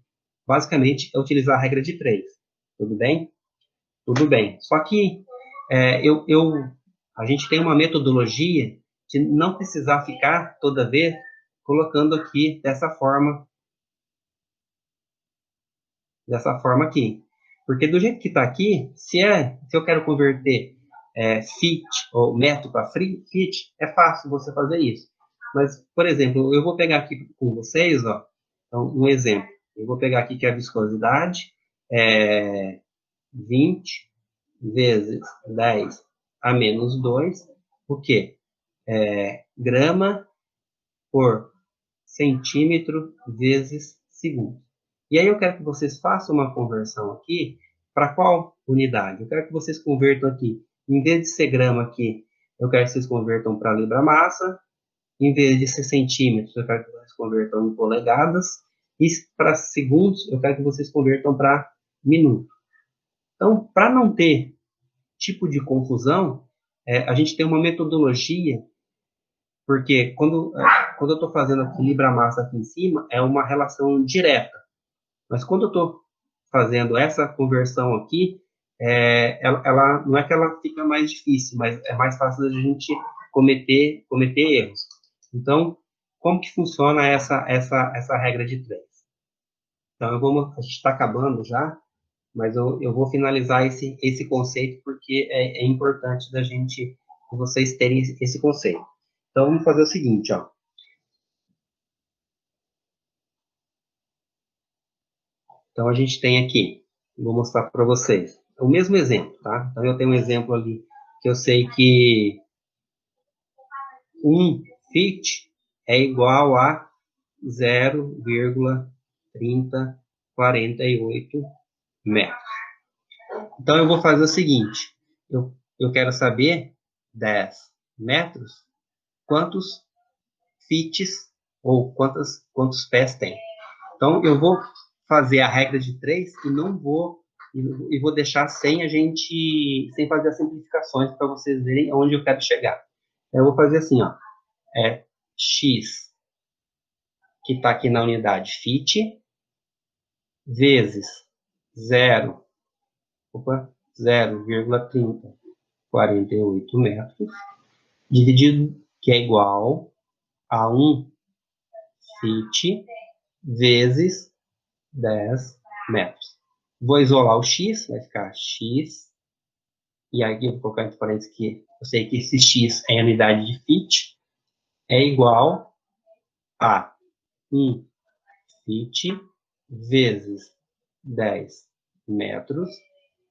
basicamente é utilizar a regra de 3. Tudo bem? Tudo bem. Só que é, eu, eu, a gente tem uma metodologia de não precisar ficar toda vez colocando aqui dessa forma aqui. Porque do jeito que está aqui, se eu quero converter fit ou metro para fit, é fácil você fazer isso. Mas, por exemplo, eu vou pegar aqui com vocês, ó, então, um exemplo. Eu vou pegar aqui que é a viscosidade é 20 vezes 10 a menos 2, o quê? Grama por centímetro vezes segundo. E aí eu quero que vocês façam uma conversão aqui para qual unidade? Eu quero que vocês convertam aqui, em vez de ser grama aqui, eu quero que vocês convertam para libra-massa, em vez de ser centímetros, eu quero que vocês convertam em polegadas, e para segundos, eu quero que vocês convertam para minuto. Então, para não ter tipo de confusão, a gente tem uma metodologia, porque quando eu estou fazendo aqui libra-massa aqui em cima, é uma relação direta. Mas quando eu estou fazendo essa conversão aqui, ela não é que ela fica mais difícil, mas é mais fácil da gente cometer erros. Então, como que funciona essa regra de 3? Então, a gente está acabando já, mas eu vou finalizar esse conceito porque é importante da gente, vocês terem esse conceito. Então, vamos fazer o seguinte, ó. Então, a gente tem aqui, vou mostrar para vocês, o mesmo exemplo, tá? Então, eu tenho um exemplo ali que eu sei que um fit é igual a 0,3048 metros. Então, eu vou fazer o seguinte. Eu quero saber 10 metros, quantos fits ou quantos pés tem. Então, eu vou fazer a regra de 3 e não vou e vou deixar sem fazer as simplificações para vocês verem onde eu quero chegar. Eu vou fazer assim, ó, x, que está aqui na unidade fit, vezes 0, 0,3048 metros, dividido, que é igual a 1 fit vezes 10 metros. Vou isolar o x, vai ficar x, e aqui eu vou colocar entre parênteses que eu sei que esse x é a unidade de fit, é igual a 1 fit vezes 10 metros,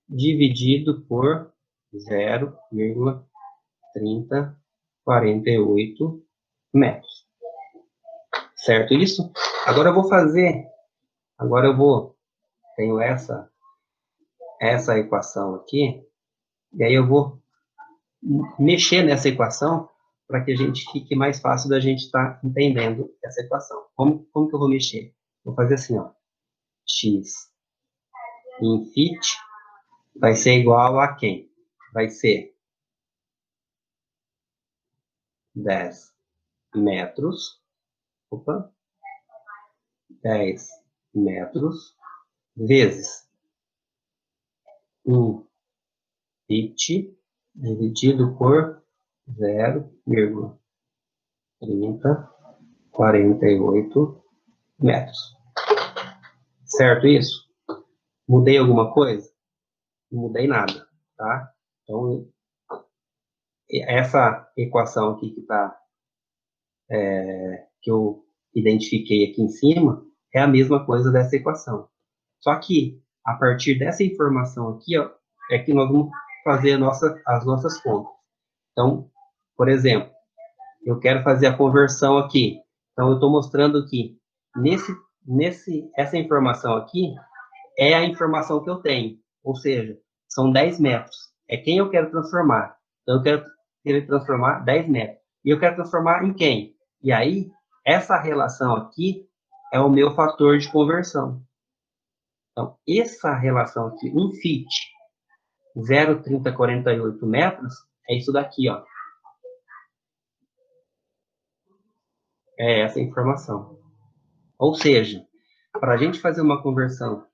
dividido por 0,3048 metros. Certo isso? Agora tenho essa equação aqui, e aí eu vou mexer nessa equação para que a gente fique mais fácil da gente estar entendendo essa equação. Como que eu vou mexer? Vou fazer assim, ó, x em fit vai ser igual a quem? Vai ser 10 metros, 10 metros, vezes 1 fit, dividido por 0,3048 metros. Certo isso? Mudei alguma coisa? Não mudei nada, tá? Então, essa equação aqui que eu identifiquei aqui em cima é a mesma coisa dessa equação. Só que, a partir dessa informação aqui, ó, é que nós vamos fazer as nossas contas. Então, por exemplo, eu quero fazer a conversão aqui. Então, eu estou mostrando que essa informação aqui é a informação que eu tenho. Ou seja, são 10 metros. É quem eu quero transformar. Então, eu quero transformar 10 metros. E eu quero transformar em quem? E aí, essa relação aqui é o meu fator de conversão. Então, essa relação aqui, um fit, 0,3048 metros, é isso daqui, ó. É essa informação. Ou seja, para a gente fazer uma conversão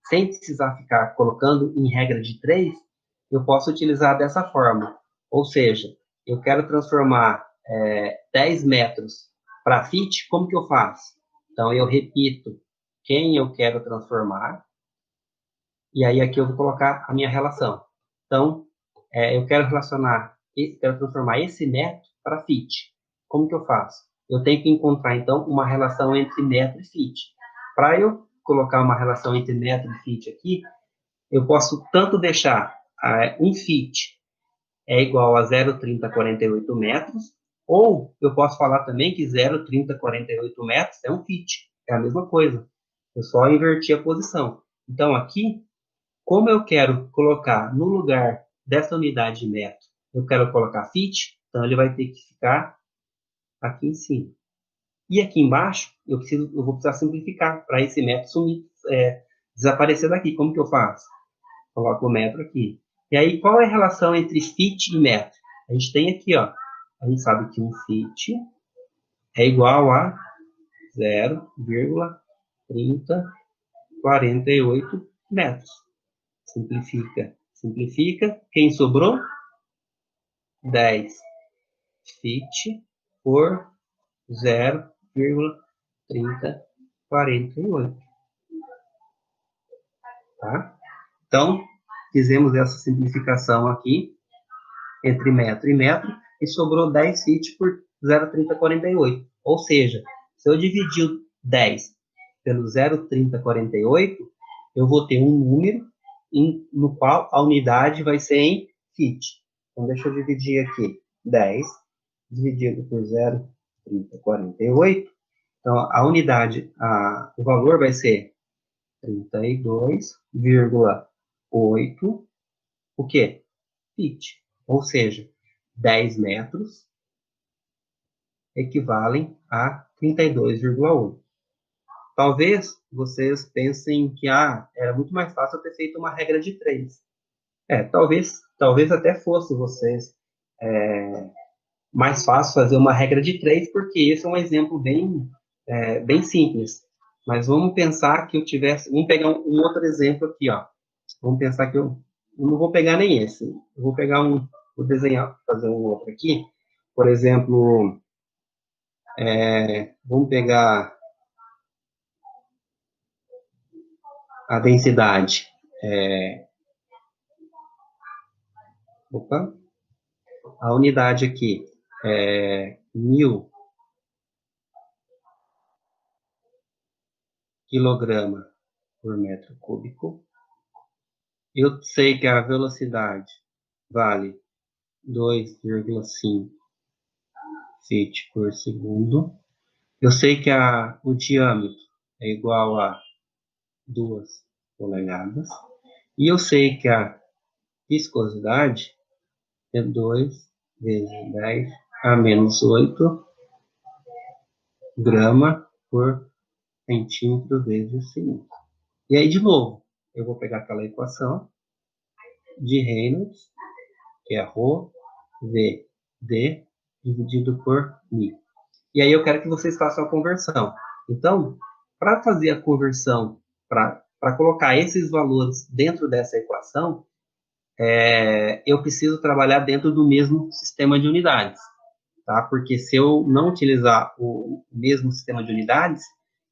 sem precisar ficar colocando em regra de 3, eu posso utilizar dessa forma. Ou seja, eu quero transformar 10 metros para fit, como que eu faço? Então, eu repito quem eu quero transformar, e aí aqui eu vou colocar a minha relação. Então, eu quero transformar esse metro para fit. Como que eu faço? Eu tenho que encontrar, então, uma relação entre metro e fit. Para eu colocar uma relação entre metro e fit aqui, eu posso tanto deixar um fit é igual a 0,3048 metros, ou eu posso falar também que 0,3048 metros é um fit. É a mesma coisa. Eu só inverti a posição. Então, aqui, como eu quero colocar no lugar dessa unidade de metro, eu quero colocar fit, então ele vai ter que ficar aqui em cima. E aqui embaixo, eu vou precisar simplificar para esse metro desaparecer daqui. Como que eu faço? Coloco o metro aqui. E aí, qual é a relação entre fit e metro? A gente tem aqui, ó. A gente sabe que um fit é igual a 0,3048 metros. Simplifica. Simplifica. Quem sobrou? 10 fit por 0,3048. Tá? Então, fizemos essa simplificação aqui entre metro e metro e sobrou 10 fit por 0,3048. Ou seja, se eu dividir o 10 pelo 0,3048, eu vou ter um número no qual a unidade vai ser em fit. Então, deixa eu dividir aqui 10 dividido por 0,3048. Então, a unidade, o valor vai ser 32,32 8, o quê? Feet. Ou seja, 10 metros equivalem a 32,1. Talvez vocês pensem que era muito mais fácil eu ter feito uma regra de 3. Talvez até fosse vocês mais fácil fazer uma regra de 3, porque esse é um exemplo bem simples. Mas vamos pensar que eu tivesse... Vamos pegar um outro exemplo aqui, ó. Vamos pensar que eu não vou pegar nem esse. Eu vou pegar vou desenhar, fazer um outro aqui. Por exemplo, vamos pegar a densidade. Opa, a unidade aqui é 1000 quilograma por metro cúbico. Eu sei que a velocidade vale 2,5 feet por segundo. Eu sei que o diâmetro é igual a 2 polegadas. E eu sei que a viscosidade é 2 vezes 10 a menos 8 grama por centímetro vezes segundo. E aí, de novo, eu vou pegar aquela equação de Reynolds, que é ρ VD dividido por μ. E aí eu quero que vocês façam a conversão. Então, para fazer a conversão, para colocar esses valores dentro dessa equação, eu preciso trabalhar dentro do mesmo sistema de unidades, tá? Porque se eu não utilizar o mesmo sistema de unidades,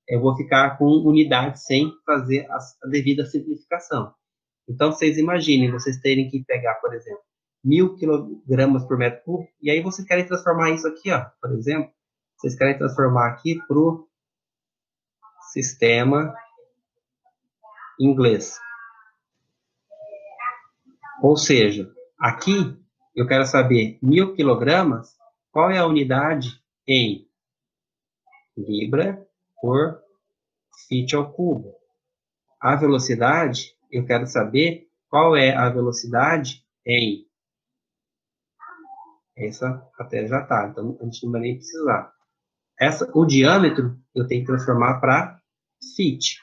eu vou ficar com unidades sem fazer a devida simplificação. Então, vocês imaginem, vocês terem que pegar, por exemplo, 1000 quilogramas por metro cúbico, e aí vocês querem transformar isso aqui, ó, por exemplo, vocês querem transformar aqui para o sistema inglês. Ou seja, aqui eu quero saber 1000 quilogramas, qual é a unidade em libra por feet ao cubo. A velocidade, eu quero saber qual é a velocidade em... Essa até já está, então a gente não vai nem precisar. O diâmetro eu tenho que transformar para feet.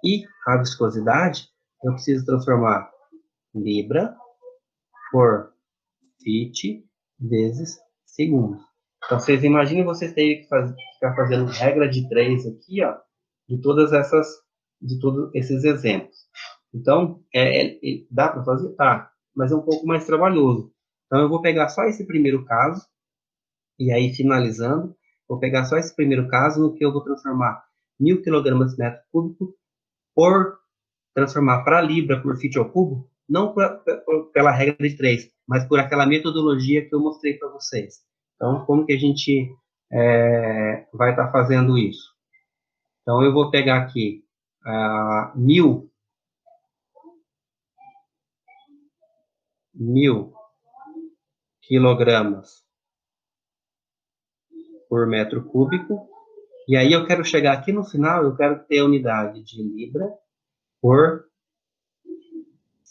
E a viscosidade eu preciso transformar libra por feet vezes segundo. Então, vocês imaginem vocês terem que ficar fazendo regra de 3 aqui, ó, de todos esses exemplos. Então, dá para fazer? Tá, mas é um pouco mais trabalhoso. Então, eu vou pegar só esse primeiro caso, e aí, finalizando, vou pegar só esse primeiro caso, no que eu vou transformar 1000 kg metro cúbico por transformar para libra por feet ao cubo, não pela regra de 3, mas por aquela metodologia que eu mostrei para vocês. Então, como que a gente vai estar fazendo isso? Então, eu vou pegar aqui 1000 quilogramas por metro cúbico, e aí eu quero chegar aqui no final, eu quero ter a unidade de libra por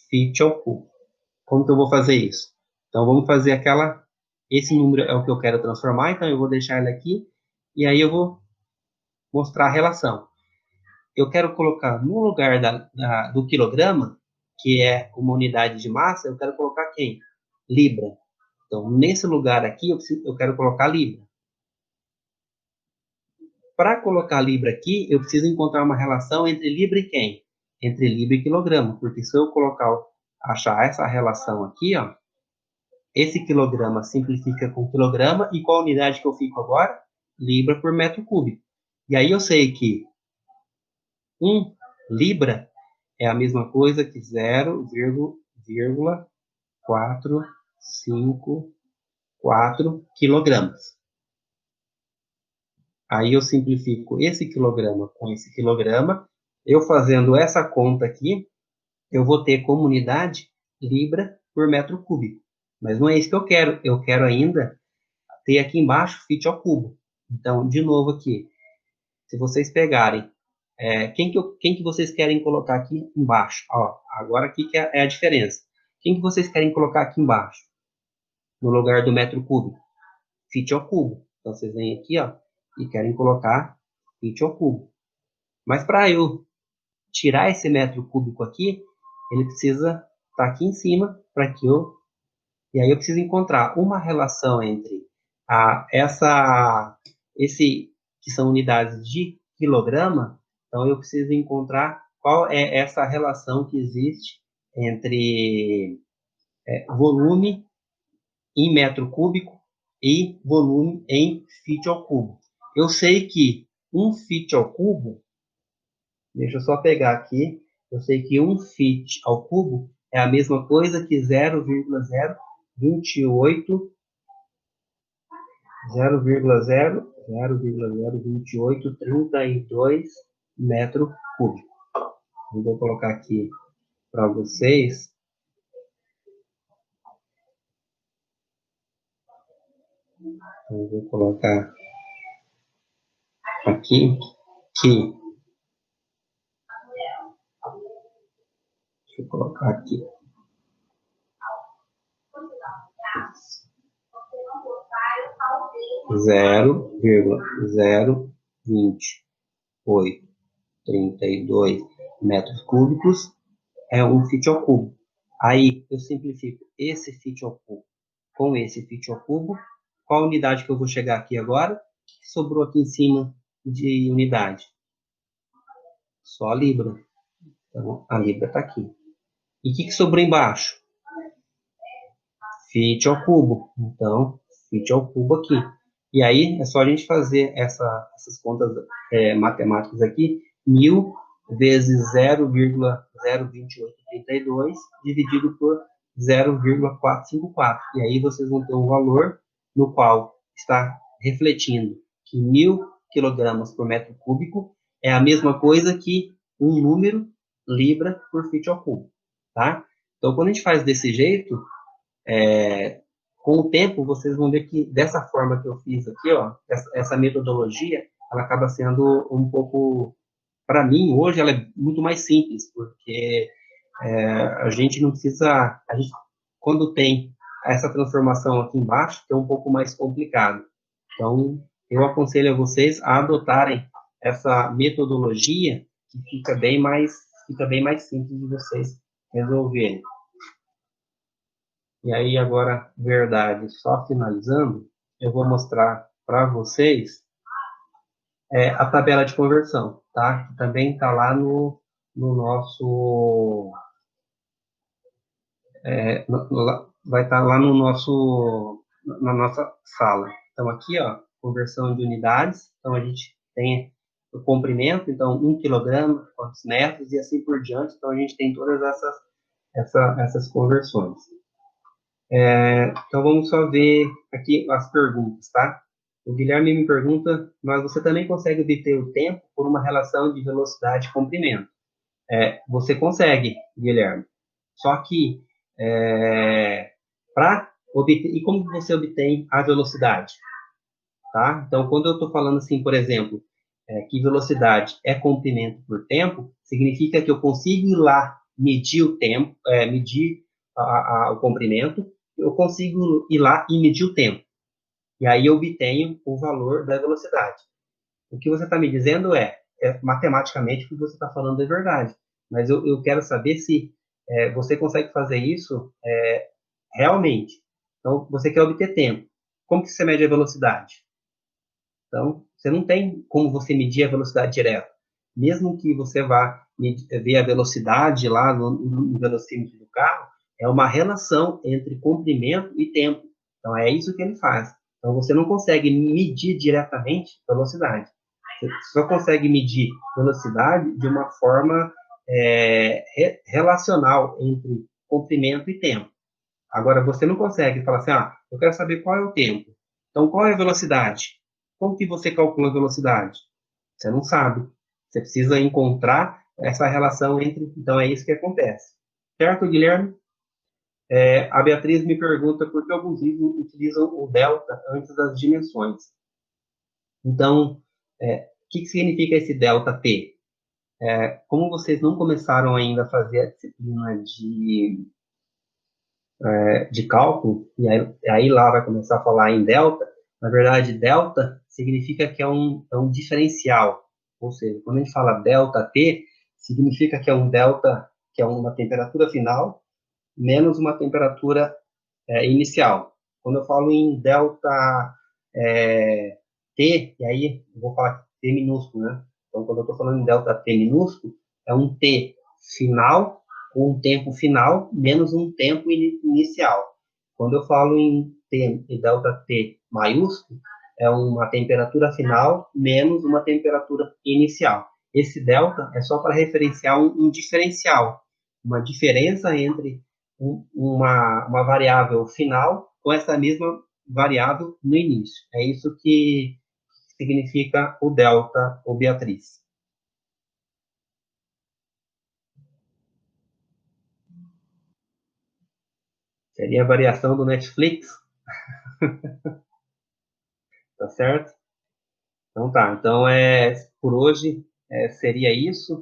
feet ao cubo. Como que eu vou fazer isso? Então, vamos fazer esse número é o que eu quero transformar, então eu vou deixar ele aqui, e aí eu vou mostrar a relação. Eu quero colocar no lugar do quilograma, que é uma unidade de massa, eu quero colocar quem? Libra. Então, nesse lugar aqui, eu quero colocar libra. Para colocar libra aqui, eu preciso encontrar uma relação entre libra e quem? Entre libra e quilograma, porque se eu achar essa relação aqui, ó, esse quilograma simplifica com quilograma, e qual unidade que eu fico agora? Libra por metro cúbico. E aí eu sei que 1 libra é a mesma coisa que 0,454 quilogramas. Aí eu simplifico esse quilograma com esse quilograma. Eu fazendo essa conta aqui, eu vou ter como unidade libra por metro cúbico. Mas não é isso que eu quero. Eu quero ainda ter aqui embaixo feet ao cubo. Então, de novo aqui, se vocês pegarem Quem que vocês querem colocar aqui embaixo? Ó, agora aqui que é a diferença. Quem que vocês querem colocar aqui embaixo? No lugar do metro cúbico? Fit ao cubo. Então, vocês vêm aqui, ó, e querem colocar fit ao cubo. Mas para eu tirar esse metro cúbico aqui, ele precisa estar aqui em cima para que eu... E aí eu preciso encontrar uma relação entre esse que são unidades de quilograma. Então eu preciso encontrar qual é essa relação que existe entre volume em metro cúbico e volume em fit ao cubo. Eu sei que um fit ao cubo, deixa eu só pegar aqui, eu sei que um fit ao cubo é a mesma coisa que 0,028 0,02832 metro cúbico. Eu vou colocar aqui para vocês. Eu vou colocar aqui que... Deixa eu colocar aqui. 0,02832 metros cúbicos é um fit ao cubo. Aí eu simplifico esse fit ao cubo com esse fit ao cubo. Qual unidade que eu vou chegar aqui agora? O que sobrou aqui em cima de unidade? Só a libra. Então, a libra está aqui. E o que sobrou embaixo? Fit ao cubo. Então, fit ao cubo aqui. E aí, é só a gente fazer essas contas matemáticas aqui. 1.000 vezes 0,02832 dividido por 0,454. E aí, vocês vão ter um valor no qual está refletindo que 1.000 quilogramas por metro cúbico é a mesma coisa que um número libra por fit ao cubo. Tá? Então, quando a gente faz desse jeito, com o tempo, vocês vão ver que dessa forma que eu fiz aqui, ó, essa metodologia, ela acaba sendo um pouco, para mim, hoje, ela é muito mais simples, porque a gente não precisa, quando tem essa transformação aqui embaixo, é um pouco mais complicado. Então, eu aconselho a vocês a adotarem essa metodologia, que fica bem mais simples de vocês resolverem. E aí, agora, verdade, só finalizando, eu vou mostrar para vocês a tabela de conversão, tá? Que também está lá no nosso... vai estar lá no na nossa sala. Então, aqui, ó, conversão de unidades. Então, a gente tem o comprimento, então, 1 quilograma, quantos metros, e assim por diante. Então, a gente tem todas essas conversões. Então, vamos só ver aqui as perguntas, tá? O Guilherme me pergunta, mas você também consegue obter o tempo por uma relação de velocidade e comprimento? Você consegue, Guilherme. Só que, para obter... E como você obtém a velocidade? Tá? Então, quando eu estou falando assim, por exemplo, que velocidade é comprimento por tempo, significa que eu consigo ir lá medir o tempo, medir o comprimento, eu consigo ir lá e medir o tempo. E aí eu obtenho o valor da velocidade. O que você está me dizendo matematicamente, o que você está falando é verdade. Mas eu quero saber se você consegue fazer isso realmente. Então, você quer obter tempo. Como que você mede a velocidade? Então, você não tem como você medir a velocidade direta. Mesmo que você vá ver a velocidade lá no velocímetro do carro, é uma relação entre comprimento e tempo. Então, é isso que ele faz. Então, você não consegue medir diretamente velocidade. Você só consegue medir velocidade de uma forma relacional entre comprimento e tempo. Agora, você não consegue falar assim, eu quero saber qual é o tempo. Então, qual é a velocidade? Como que você calcula a velocidade? Você não sabe. Você precisa encontrar essa relação entre... Então, é isso que acontece. Certo, Guilherme? A Beatriz me pergunta por que alguns livros utilizam o delta antes das dimensões. Então, o que significa esse delta T? Como vocês não começaram ainda a fazer a disciplina de cálculo, e aí lá vai começar a falar em delta, na verdade, delta significa que é um diferencial. Ou seja, quando a gente fala delta T, significa que é um delta, que é uma temperatura final, menos uma temperatura inicial. Quando eu falo em delta T, e aí eu vou falar T minúsculo, né? Então, quando eu estou falando em delta T minúsculo, é um T final, com um tempo final, menos um tempo inicial. Quando eu falo em T e delta T maiúsculo, é uma temperatura final menos uma temperatura inicial. Esse delta é só para referenciar um diferencial, uma diferença entre uma variável final com essa mesma variável no início. É isso que significa o delta, ou Beatriz. Seria a variação do Netflix, tá certo? Então tá. Então, por hoje, seria isso.